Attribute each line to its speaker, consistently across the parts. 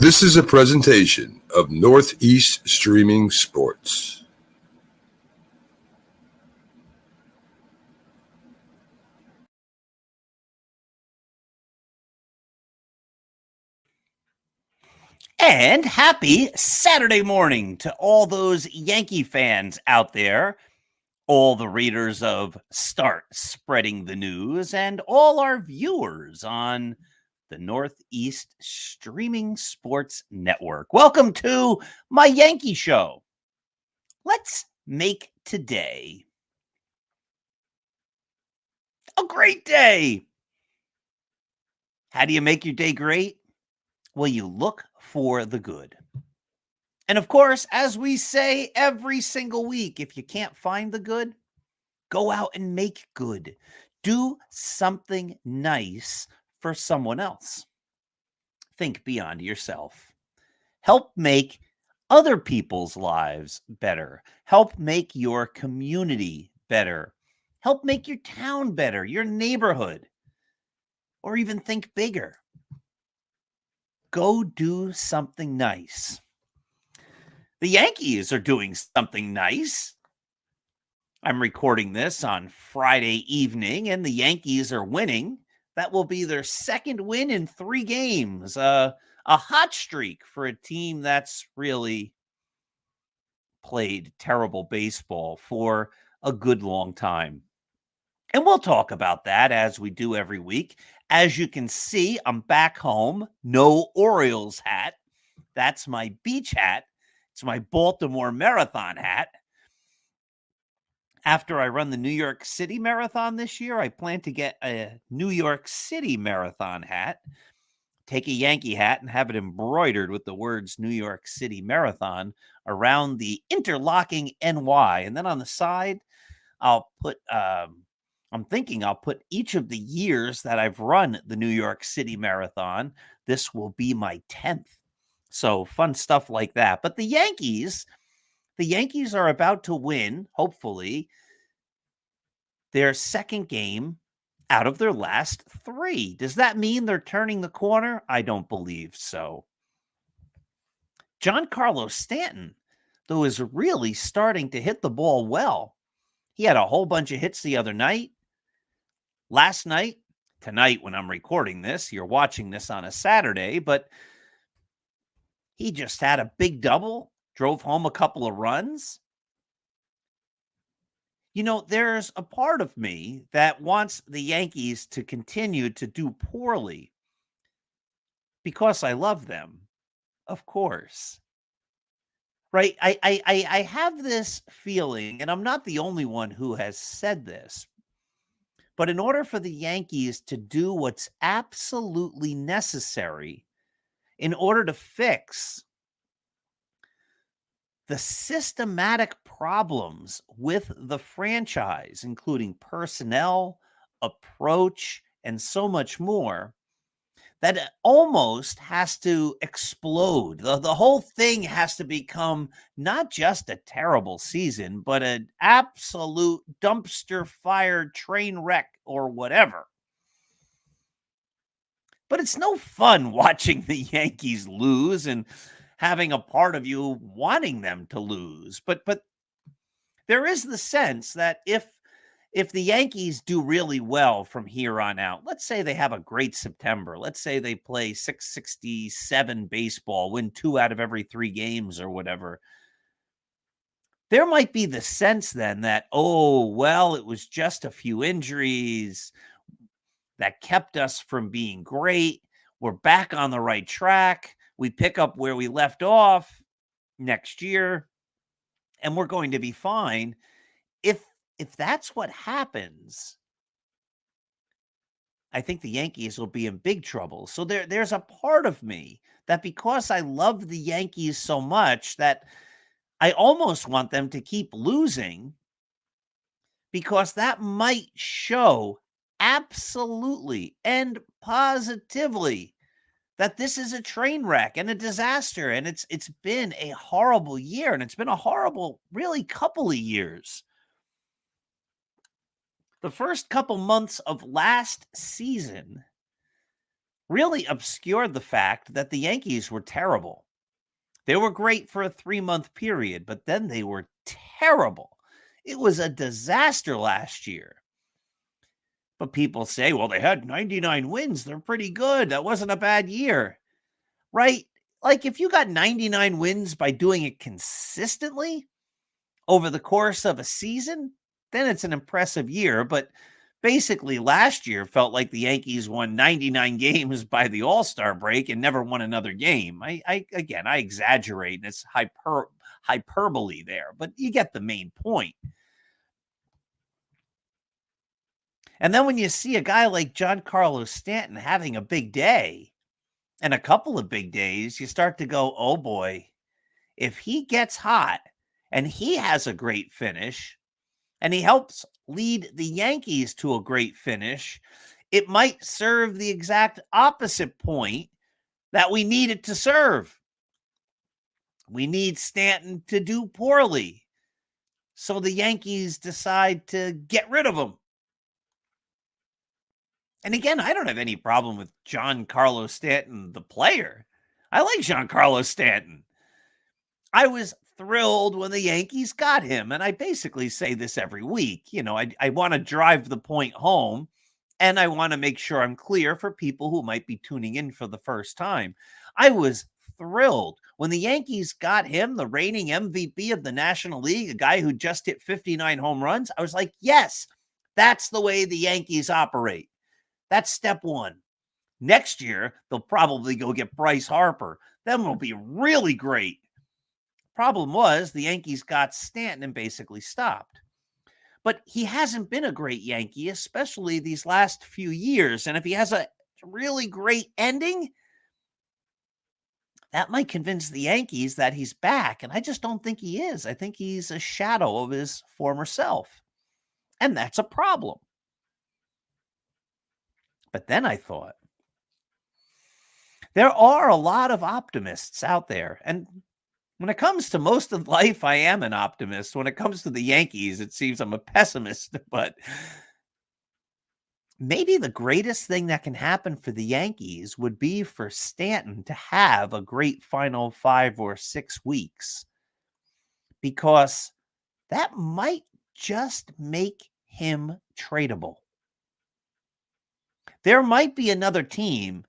Speaker 1: This is a presentation of Northeast Streaming Sports.
Speaker 2: And happy Saturday morning to all those Yankee fans out there, all the readers of Start Spreading the News, and all our viewers on the Northeast Streaming Sports Network. Welcome to my Yankee Show. Let's make today a great day. How do you make your day great? Well, you look for the good. And of course, as we say every single week, if you can't find the good, go out and make good. Do something nice for someone else. Think beyond yourself. Help make other people's lives better. Help make your community better. Help make your town better, your neighborhood, or even think bigger. Go do something nice. The Yankees are doing something nice. I'm recording this on Friday evening, and the Yankees are winning. That will be their second win in 3 games. A hot streak for a team that's really played terrible baseball for a good long time. And we'll talk about that as we do every week. As you can see, I'm back home. No Orioles hat. That's my beach hat. It's my Baltimore Marathon hat. After I run the New York City Marathon this year, I plan to get a New York City Marathon hat, take a Yankee hat, and have it embroidered with the words New York City Marathon around the interlocking NY. And then on the side, I'll put, I'm thinking I'll put each of the years that I've run the New York City Marathon. This will be my 10th. So fun stuff like that. But the Yankees are about to win, hopefully, their second game out of their last 3. Does that mean they're turning the corner? I don't believe so. Giancarlo Stanton, though, is really starting to hit the ball well. He had a whole bunch of hits the other night. Last night, tonight when I'm recording this, you're watching this on a Saturday, but he just had a big double, drove home a couple of runs. You know, there's a part of me that wants the Yankees to continue to do poorly because I love them, of course. Right? I have this feeling, and I'm not the only one who has said this, but in order for the Yankees to do what's absolutely necessary in order to fix the systematic problems with the franchise, including personnel, approach, and so much more, that it almost has to explode. The whole thing has to become not just a terrible season, but an absolute dumpster fire train wreck or whatever. But it's no fun watching the Yankees lose and having a part of you wanting them to lose. But there is the sense that if the Yankees do really well from here on out, let's say they have a great September, let's say they play 667 baseball, win 2 out of every 3 games or whatever, there might be the sense then that, oh, well, it was just a few injuries that kept us from being great. We're back on the right track. We pick up where we left off next year, and we're going to be fine. If that's what happens, I think the Yankees will be in big trouble. So there's a part of me that, because I love the Yankees so much, that I almost want them to keep losing, because that might show absolutely and positively that this is a train wreck and a disaster, and it's been a horrible year, and it's been a horrible, really, couple of years. The first couple months of last season really obscured the fact that the Yankees were terrible. They were great for a 3-month period, but then they were terrible. It was a disaster last year. But people say, well, they had 99 wins. They're pretty good. That wasn't a bad year, right? Like if you got 99 wins by doing it consistently over the course of a season, then it's an impressive year. But basically, last year felt like the Yankees won 99 games by the All-Star break and never won another game. I exaggerate, and it's hyperbole there, but you get the main point. And then when you see a guy like Giancarlo Stanton having a big day and a couple of big days, you start to go, oh boy, if he gets hot and he has a great finish and he helps lead the Yankees to a great finish, it might serve the exact opposite point that we need it to serve. We need Stanton to do poorly, so the Yankees decide to get rid of him. And again, I don't have any problem with Giancarlo Stanton, the player. I like Giancarlo Stanton. I was thrilled when the Yankees got him. And I basically say this every week. You know, I want to drive the point home, and I want to make sure I'm clear for people who might be tuning in for the first time. I was thrilled when the Yankees got him, the reigning MVP of the National League, a guy who just hit 59 home runs. I was like, yes, that's the way the Yankees operate. That's step one. Next year, they'll probably go get Bryce Harper. Then we'll be really great. Problem was, the Yankees got Stanton and basically stopped. But he hasn't been a great Yankee, especially these last few years. And if he has a really great ending, that might convince the Yankees that he's back. And I just don't think he is. I think he's a shadow of his former self. And that's a problem. But then I thought, there are a lot of optimists out there. And when it comes to most of life, I am an optimist. When it comes to the Yankees, it seems I'm a pessimist. But maybe the greatest thing that can happen for the Yankees would be for Stanton to have a great final 5 or 6 weeks, because that might just make him tradable. There might be another team,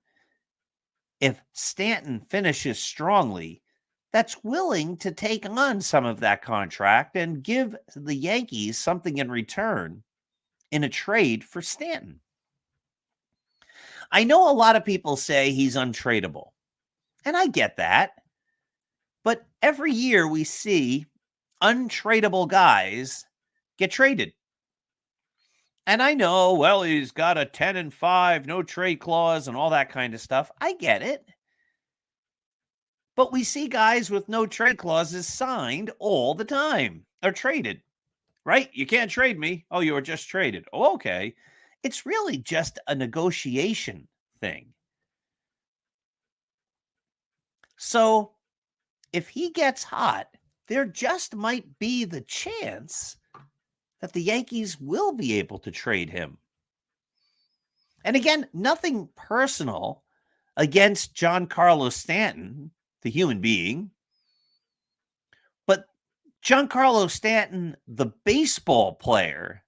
Speaker 2: if Stanton finishes strongly, that's willing to take on some of that contract and give the Yankees something in return in a trade for Stanton. I know a lot of people say he's untradeable, and I get that. But every year we see untradeable guys get traded. And I know, well, he's got a 10-5, no trade clause and all that kind of stuff. I get it. But we see guys with no trade clauses signed all the time or traded, right? You can't trade me. Oh, you were just traded. Oh, okay. It's really just a negotiation thing. So if he gets hot, there just might be the chance that the Yankees will be able to trade him. And again, nothing personal against Giancarlo Stanton, the human being, but Giancarlo Stanton, the baseball player,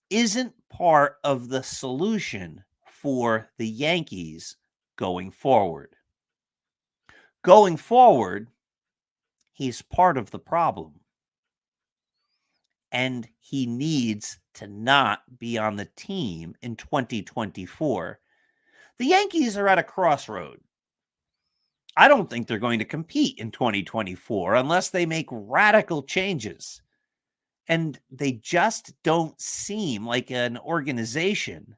Speaker 2: isn't part of the solution for the Yankees going forward. Going forward, he's part of the problem. And he needs to not be on the team in 2024. The Yankees are at a crossroad. I don't think they're going to compete in 2024 unless they make radical changes. And they just don't seem like an organization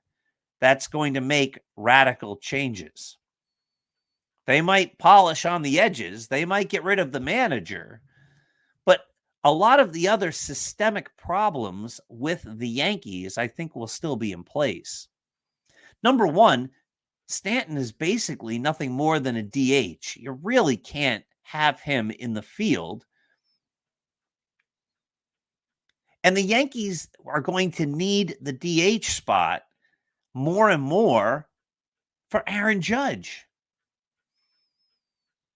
Speaker 2: that's going to make radical changes. They might polish on the edges. They might get rid of the manager. But a lot of the other systemic problems with the Yankees, I think, will still be in place. Number one, Stanton is basically nothing more than a DH. You really can't have him in the field. And the Yankees are going to need the DH spot more and more for Aaron Judge.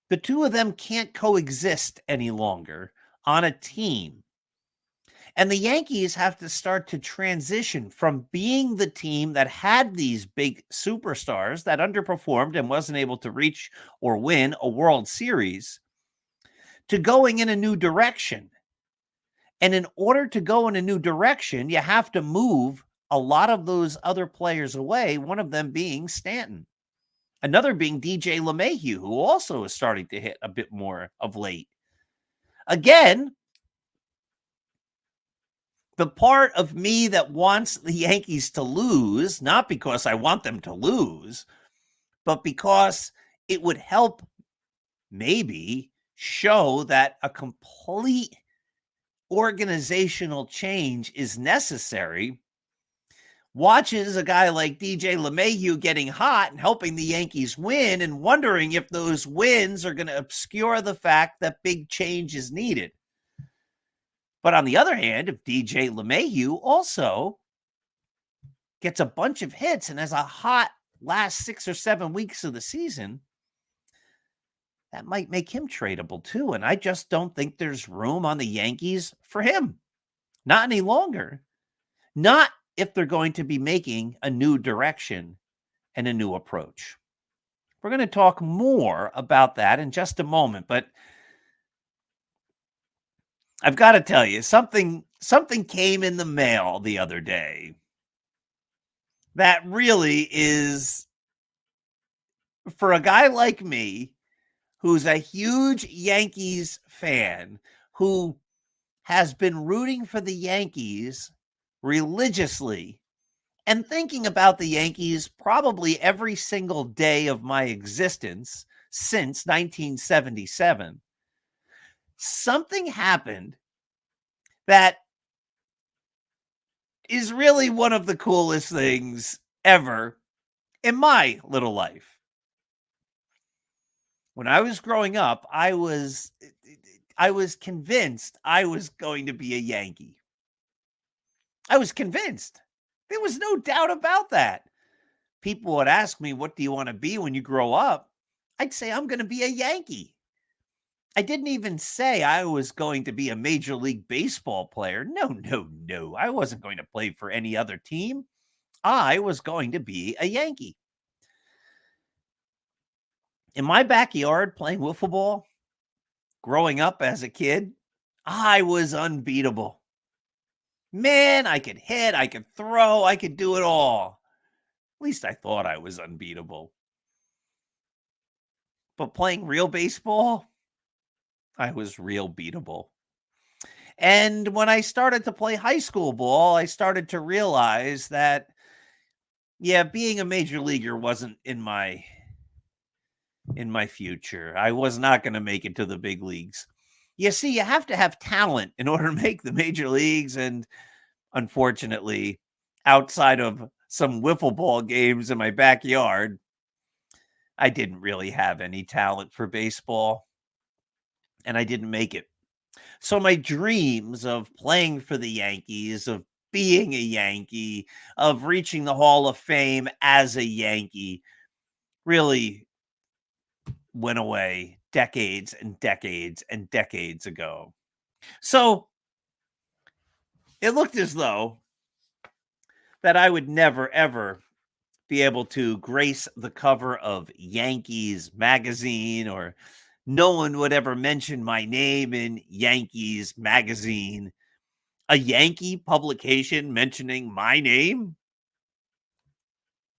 Speaker 2: The two of them can't coexist any longer on a team. And the Yankees have to start to transition from being the team that had these big superstars that underperformed and wasn't able to reach or win a World Series to going in a new direction. And in order to go in a new direction, you have to move a lot of those other players away, one of them being Stanton. Another being DJ LeMahieu, who also is starting to hit a bit more of late. Again, the part of me that wants the Yankees to lose, not because I want them to lose, but because it would help maybe show that a complete organizational change is necessary, watches a guy like DJ LeMahieu getting hot and helping the Yankees win and wondering if those wins are going to obscure the fact that big change is needed. But on the other hand, if DJ LeMahieu also gets a bunch of hits and has a hot last 6 or 7 weeks of the season, that might make him tradable too. And I just don't think there's room on the Yankees for him. Not any longer. Not if they're going to be making a new direction and a new approach. We're going to talk more about that in just a moment, but I've got to tell you, something came in the mail the other day that really is, for a guy like me, who's a huge Yankees fan, who has been rooting for the Yankees religiously and thinking about the Yankees probably every single day of my existence since 1977. Something happened that is really one of the coolest things ever in my little life. When I was growing up, I was convinced I was going to be a Yankee. I was convinced. There was no doubt about that. People would ask me, what do you want to be when you grow up? I'd say, I'm going to be a Yankee. I didn't even say I was going to be a Major League Baseball player. No. I wasn't going to play for any other team. I was going to be a Yankee. In my backyard playing wiffle ball, growing up as a kid, I was unbeatable. Man, I could hit, I could throw, I could do it all. At least I thought I was unbeatable. But playing real baseball, I was real beatable. And when I started to play high school ball, I started to realize that, being a major leaguer wasn't in my future. I was not going to make it to the big leagues. You see, you have to have talent in order to make the major leagues. And unfortunately, outside of some wiffle ball games in my backyard, I didn't really have any talent for baseball. And I didn't make it. So my dreams of playing for the Yankees, of being a Yankee, of reaching the Hall of Fame as a Yankee, really went away decades and decades and decades ago. So it looked as though that I would never, ever be able to grace the cover of Yankees magazine, or no one would ever mention my name in Yankees magazine. A Yankee publication mentioning my name?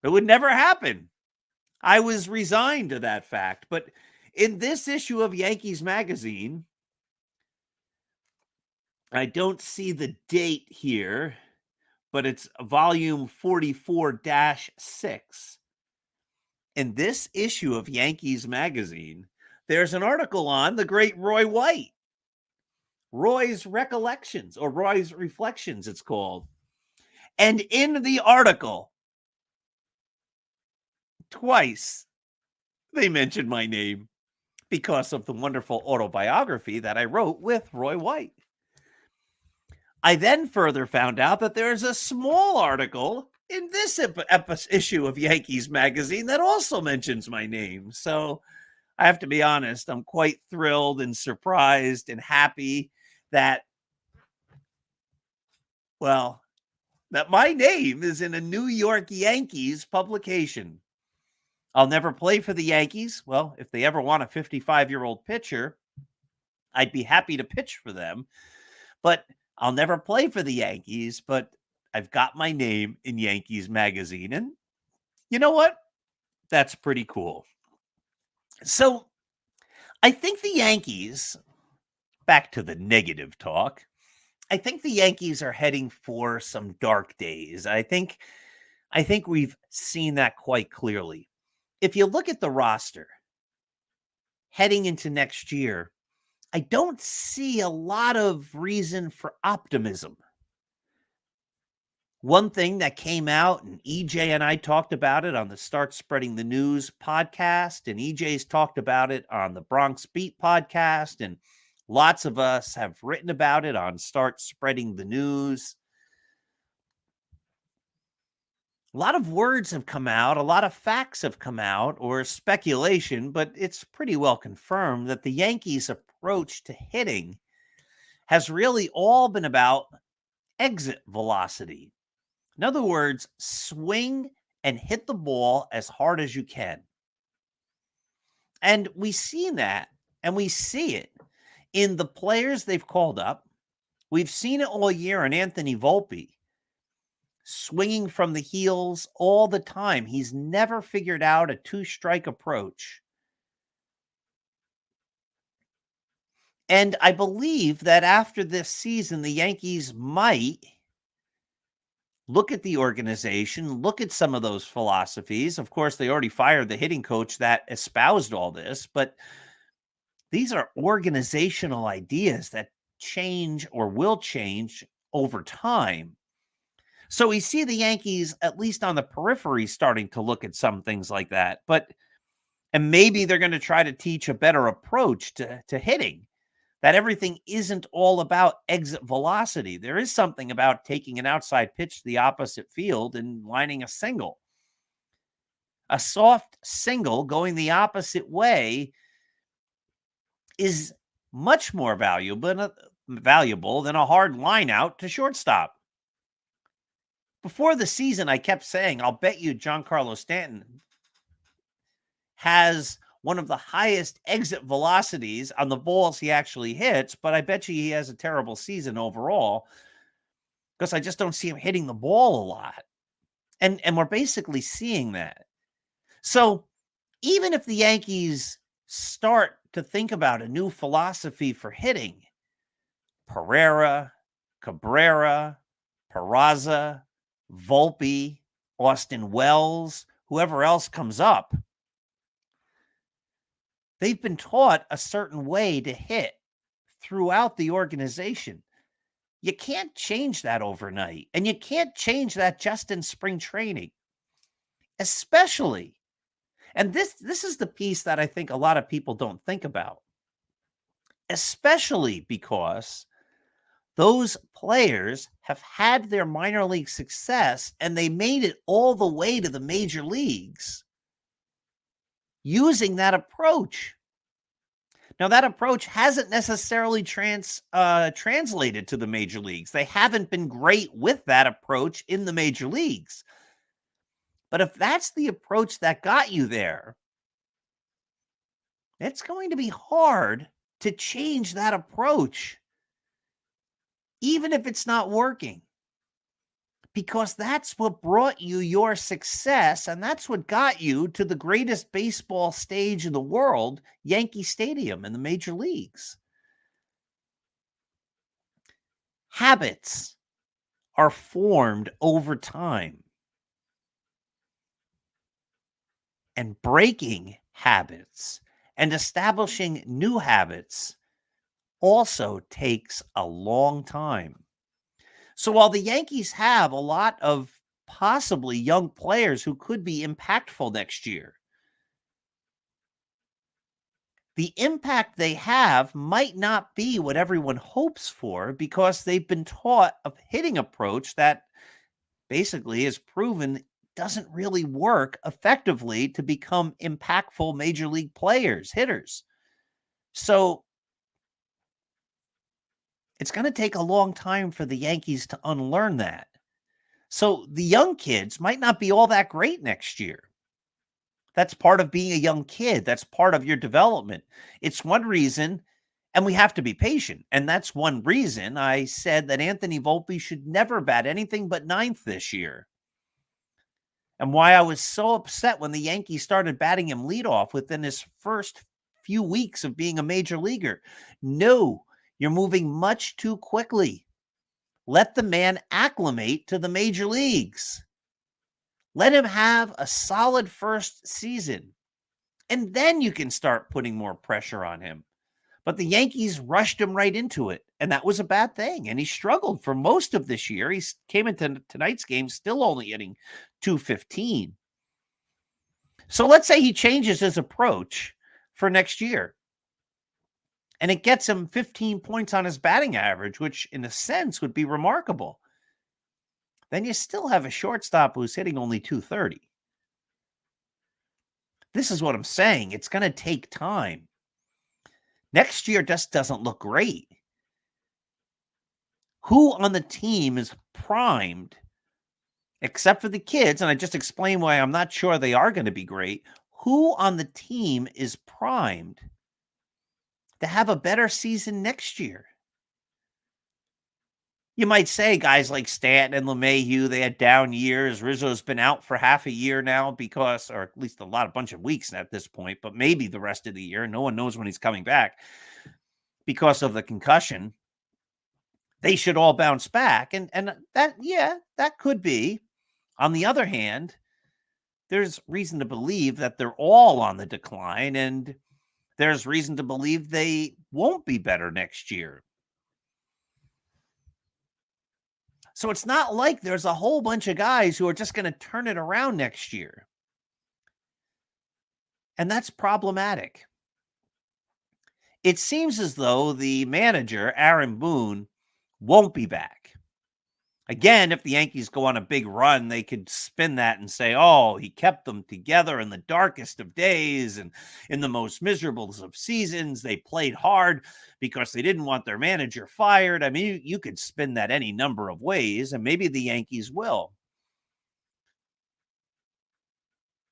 Speaker 2: It would never happen. I was resigned to that fact. But in this issue of Yankees magazine, I don't see the date here, but it's volume 44-6. In this issue of Yankees magazine, there's an article on the great Roy White. Roy's Recollections, or Roy's Reflections, it's called. And in the article, twice, they mentioned my name because of the wonderful autobiography that I wrote with Roy White. I then further found out that there's a small article in this issue of Yankees Magazine that also mentions my name. So I have to be honest, I'm quite thrilled and surprised and happy that, well, that my name is in a New York Yankees publication. I'll never play for the Yankees. Well, if they ever want a 55-year-old pitcher, I'd be happy to pitch for them. But I'll never play for the Yankees, but I've got my name in Yankees Magazine. And you know what? That's pretty cool. So I think the Yankees, back to the negative talk, I think the Yankees are heading for some dark days. I think we've seen that quite clearly. If you look at the roster heading into next year, I don't see a lot of reason for optimism. One thing that came out, and EJ and I talked about it on the Start Spreading the News podcast, and EJ's talked about it on the Bronx Beat podcast, and lots of us have written about it on Start Spreading the News. A lot of words have come out, a lot of facts have come out, or speculation, but it's pretty well confirmed that the Yankees' approach to hitting has really all been about exit velocity. In other words, swing and hit the ball as hard as you can. And we've seen that, and we see it in the players they've called up. We've seen it all year in Anthony Volpe, swinging from the heels all the time. He's never figured out a two-strike approach. And I believe that after this season, the Yankees might look at the organization, look at some of those philosophies. Of course, they already fired the hitting coach that espoused all this, but these are organizational ideas that change or will change over time. So we see the Yankees, at least on the periphery, starting to look at some things like that. And maybe they're going to try to teach a better approach to hitting, that everything isn't all about exit velocity. There is something about taking an outside pitch to the opposite field and lining a single. A soft single going the opposite way is much more valuable than a hard line out to shortstop. Before the season, I kept saying, I'll bet you Giancarlo Stanton has one of the highest exit velocities on the balls he actually hits, but I bet you he has a terrible season overall because I just don't see him hitting the ball a lot. And we're basically seeing that. So even if the Yankees start to think about a new philosophy for hitting, Pereira, Cabrera, Peraza, Volpe, Austin Wells, whoever else comes up, they've been taught a certain way to hit throughout the organization. You can't change that overnight, and you can't change that just in spring training, especially. And this is the piece that I think a lot of people don't think about, especially because those players have had their minor league success and they made it all the way to the major leagues using that approach. Now, that approach hasn't necessarily translated to the major leagues. They haven't been great with that approach in the major leagues. But if that's the approach that got you there, it's going to be hard to change that approach, even if it's not working, because that's what brought you your success, and that's what got you to the greatest baseball stage in the world, Yankee Stadium in the major leagues. Habits are formed over time, and breaking habits and establishing new habits also takes a long time. So while the Yankees have a lot of possibly young players who could be impactful next year, the impact they have might not be what everyone hopes for because they've been taught a hitting approach that basically has proven doesn't really work effectively to become impactful major league players, hitters. So it's going to take a long time for the Yankees to unlearn that. So the young kids might not be all that great next year. That's part of being a young kid. That's part of your development. It's one reason, and we have to be patient. And that's one reason I said that Anthony Volpe should never bat anything but ninth this year. And why I was so upset when the Yankees started batting him leadoff within his first few weeks of being a major leaguer. No, you're moving much too quickly. Let the man acclimate to the major leagues. Let him have a solid first season, and then you can start putting more pressure on him. But the Yankees rushed him right into it, and that was a bad thing. And he struggled for most of this year. He came into tonight's game still only hitting .215. So let's say he changes his approach for next year, and it gets him 15 points on his batting average, which in a sense would be remarkable. Then you still have a shortstop who's hitting only .230. This is what I'm saying. It's going to take time. Next year just doesn't look great. Who on the team is primed, except for the kids, and I just explained why I'm not sure they are going to be great, who on the team is primed to have a better season next year? You might say guys like Stanton and LeMahieu, they had down years. Rizzo's been out for half a year now because, or at least a bunch of weeks at this point, but maybe the rest of the year. No one knows when he's coming back because of the concussion. They should all bounce back. And that, yeah, that could be. On the other hand, there's reason to believe that they're all on the decline, and there's reason to believe they won't be better next year. So it's not like there's a whole bunch of guys who are just going to turn it around next year. And that's problematic. It seems as though the manager, Aaron Boone, won't be back. Again, if the Yankees go on a big run, they could spin that and say, oh, he kept them together in the darkest of days and in the most miserable of seasons. They played hard because they didn't want their manager fired. I mean, you could spin that any number of ways, and maybe the Yankees will.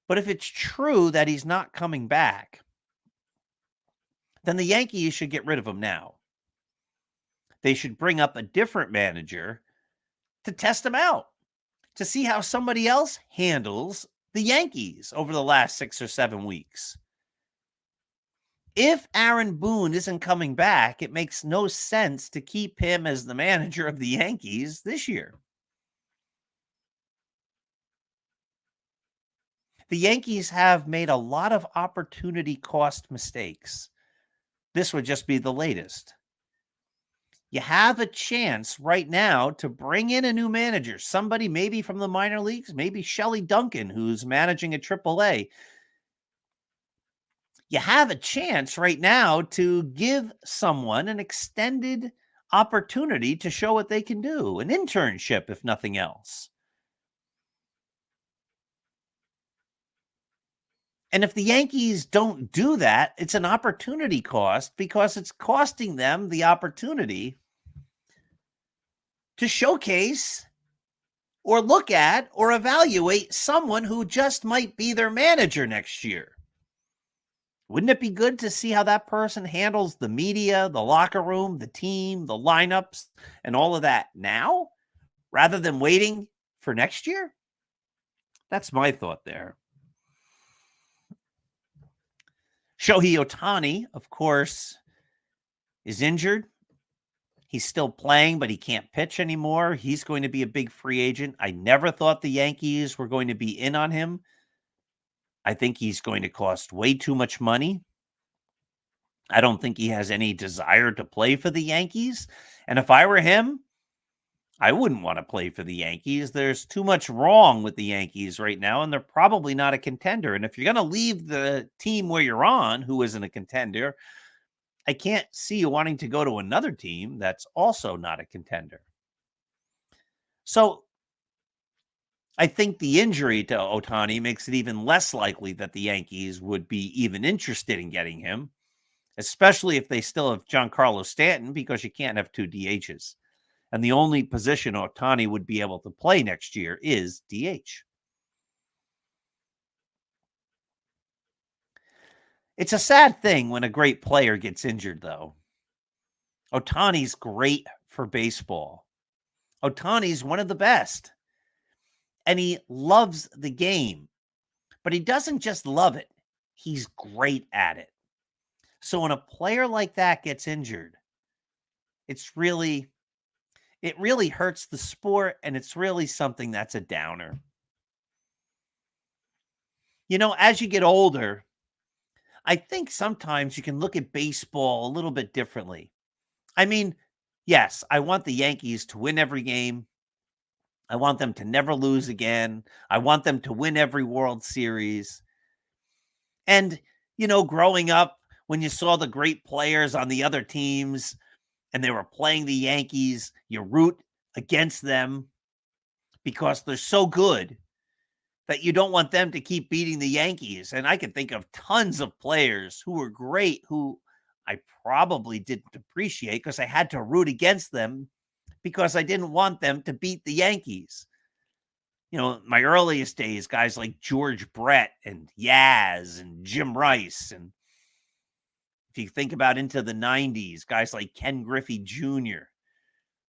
Speaker 2: But if it's true that he's not coming back, then the Yankees should get rid of him now. They should bring up a different manager to test him out, to see how somebody else handles the Yankees over the last 6 or 7 weeks. If Aaron Boone isn't coming back, it makes no sense to keep him as the manager of the Yankees this year. The Yankees have made a lot of opportunity cost mistakes. This would just be the latest. You have a chance right now to bring in a new manager, somebody maybe from the minor leagues, maybe Shelley Duncan, who's managing a AAA. You have a chance right now to give someone an extended opportunity to show what they can do, an internship, if nothing else. And if the Yankees don't do that, it's an opportunity cost because it's costing them the opportunity to showcase or look at or evaluate someone who just might be their manager next year. Wouldn't it be good to see how that person handles the media, the locker room, the team, the lineups, and all of that now, rather than waiting for next year? That's my thought there. Shohei Ohtani, of course, is injured. He's still playing, but he can't pitch anymore. He's going to be a big free agent. I never thought the Yankees were going to be in on him. I think he's going to cost way too much money. I don't think he has any desire to play for the Yankees. And if I were him, I wouldn't want to play for the Yankees. There's too much wrong with the Yankees right now, and they're probably not a contender. And if you're going to leave the team where you're on, who isn't a contender, I can't see you wanting to go to another team that's also not a contender. So I think the injury to Ohtani makes it even less likely that the Yankees would be even interested in getting him, especially if they still have Giancarlo Stanton, because you can't have two DHs. And the only position Ohtani would be able to play next year is DH. It's a sad thing when a great player gets injured, though. Ohtani's great for baseball. Ohtani's one of the best. And he loves the game. But he doesn't just love it. He's great at it. So when a player like that gets injured, it really hurts the sport, and it's really something that's a downer. You know, as you get older, I think sometimes you can look at baseball a little bit differently. I mean, yes, I want the Yankees to win every game. I want them to never lose again. I want them to win every World Series. And, you know, growing up, when you saw the great players on the other teams and they were playing the Yankees, you root against them because they're so good that you don't want them to keep beating the Yankees. And I can think of tons of players who were great, who I probably didn't appreciate because I had to root against them because I didn't want them to beat the Yankees. You know, my earliest days, guys like George Brett and Yaz and Jim Rice. And if you think about into the 90s, guys like Ken Griffey Jr.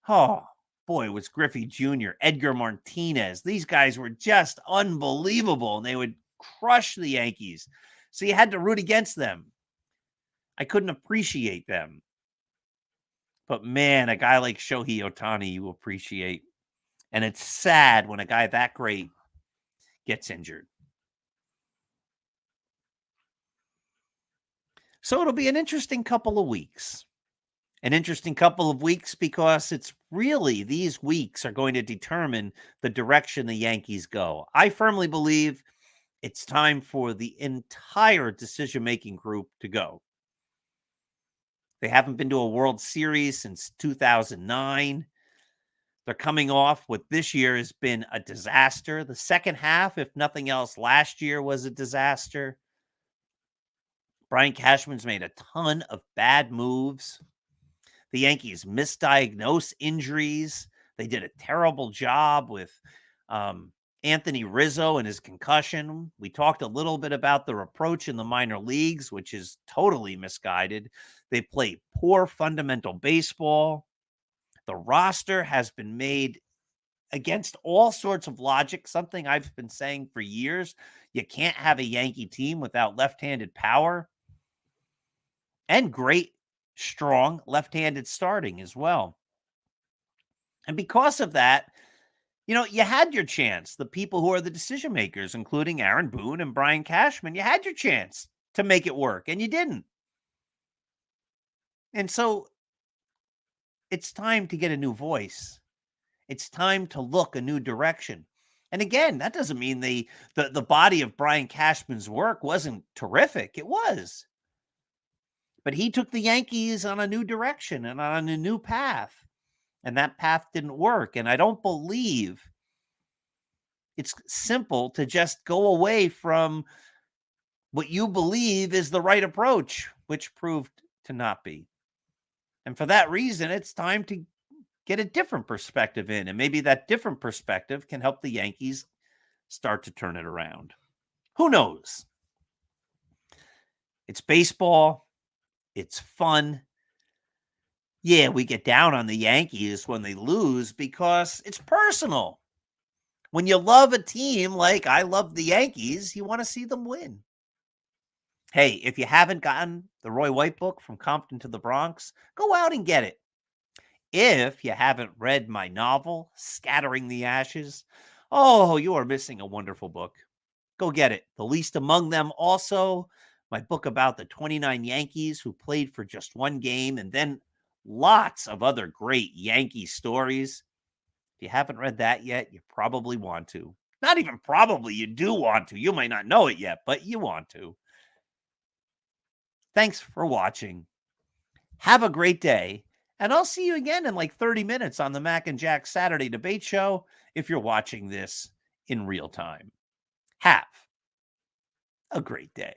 Speaker 2: Oh, boy, was Griffey Jr., Edgar Martinez. These guys were just unbelievable, and they would crush the Yankees. So you had to root against them. I couldn't appreciate them. But man, a guy like Shohei Ohtani, you appreciate. And it's sad when a guy that great gets injured. So it'll be an interesting couple of weeks. An interesting couple of weeks because it's really these weeks are going to determine the direction the Yankees go. I firmly believe it's time for the entire decision-making group to go. They haven't been to a World Series since 2009. They're coming off what this year has been a disaster. The second half, if nothing else, last year was a disaster. Brian Cashman's made a ton of bad moves. The Yankees misdiagnosed injuries. They did a terrible job with Anthony Rizzo and his concussion. We talked a little bit about their approach in the minor leagues, which is totally misguided. They play poor fundamental baseball. The roster has been made against all sorts of logic, something I've been saying for years. You can't have a Yankee team without left-handed power and great, strong left-handed starting as well. And because of that, you know, you had your chance. The people who are the decision makers, including Aaron Boone and Brian Cashman, you had your chance to make it work, and you didn't. And so it's time to get a new voice. It's time to look a new direction. And again, that doesn't mean the body of Brian Cashman's work wasn't terrific. It was. But he took the Yankees on a new direction and on a new path. And that path didn't work. And I don't believe it's simple to just go away from what you believe is the right approach, which proved to not be. And for that reason, it's time to get a different perspective in. And maybe that different perspective can help the Yankees start to turn it around. Who knows? It's baseball. It's fun. Yeah, we get down on the Yankees when they lose because it's personal. When you love a team like I love the Yankees, you want to see them win. Hey, if you haven't gotten the Roy White book, From Compton to the Bronx, go out and get it. If you haven't read my novel, Scattering the Ashes, oh, you are missing a wonderful book. Go get it. The Least Among Them also, my book about the 29 Yankees who played for just one game, and then lots of other great Yankee stories. If you haven't read that yet, you probably want to. Not even probably, you do want to. You might not know it yet, but you want to. Thanks for watching. Have a great day. And I'll see you again in like 30 minutes on the Mac and Jack Saturday Debate Show if you're watching this in real time. Have a great day.